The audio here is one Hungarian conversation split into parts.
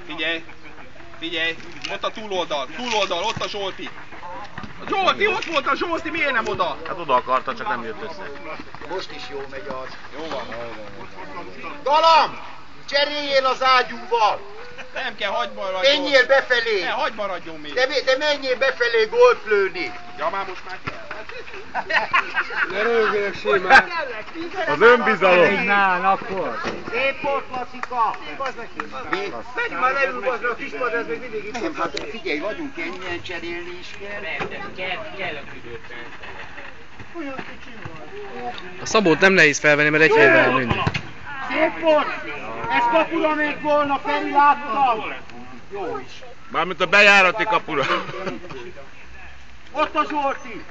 Figyelj! Figyelj! Ott a túloldal, ott a Zsolti! A Zsolti, ott volt a Zsolti, miért nem oda? Hát oda akarta, csak nem jött össze. Most is jó megy az. Jó van. Galam! Cseréljél az ágyúval! Nem kell, hagyd maradjon. Menjél befelé! Ne, hagyd maradjon még. De menjél befelé gólt lőni! Ja, már most már kell. Ne rögjenek simán. Az önbizalom. Na, akkor. Szép volt, Lacika! Mi? Menj már leül, bazd a kispadra, ez még mindig itt. Nem, hát figyelj, vagyunk ennyien, cserélni is kell. A Szabót nem nehéz felvenni, mert egy helyben áll mindig. Szép volt! Ez kapura ment volna, Feri, láttam! Jó is. Mármint a bejárati kapura. Ott a Zsolti!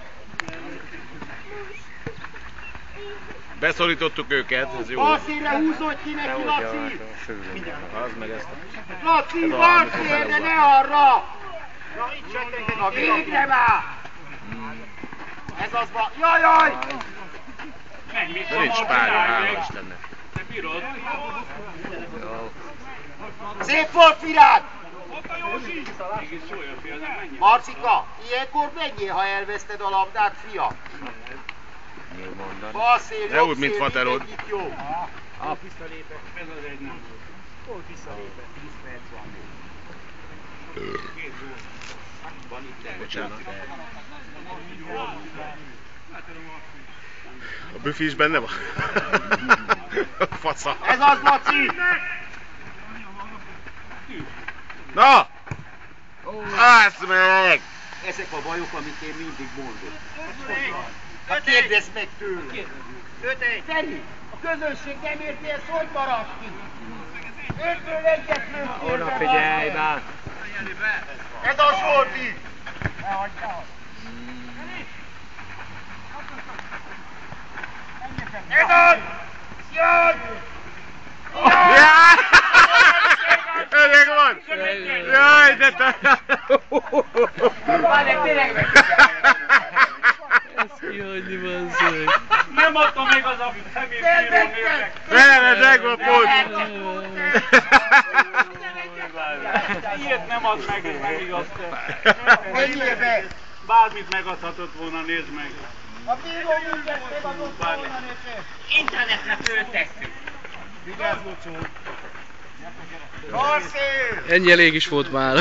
Beszorítottuk őket, ez jó. Balszínre húzod ki neki, Laci! Az meg ezt. Laci, balszínre, ne arra! Na végre már! Ez az van. Jajjaj! De nincs párja, hála Istennek. Szép volt, Virág! Marcika, ilyenkor menjél, ha elveszted a labdát, fia. Balszél, Ne úgy, mint Faterod. jó. Visszalépett, ez az egy nem volt. Hol visszalépett? 10 perc van még. Két gól. Van itt. Bocsánat. A büfi is benne van? Faca. Ez az, Laci! Na! Állsz meg! Ezek a bajok, amit én mindig mondok. Hát kérdezd meg tőle. Feri, a közönség nem érti, ezt hogy maradt ki? 5-ből 1-et lőttél Oda be, figyelj, bazd már! meg. Ez a Zsolti! Ez az! Jaj! Jaj! Öreg van! Jaj, de te... Ezt kihagyni, bazzeg. Nem adta meg az a személybíró nőnek! Nem, ez volt pont! Ilyet nem ad meg, ez nem igaz. Menjél be! Bármit megadhatott volna, nézd meg. A bíró mindent megadott volna neked! Internetre föltesszük. Vigyázz, Lucsó! Balszél! Ennyi elég is volt már.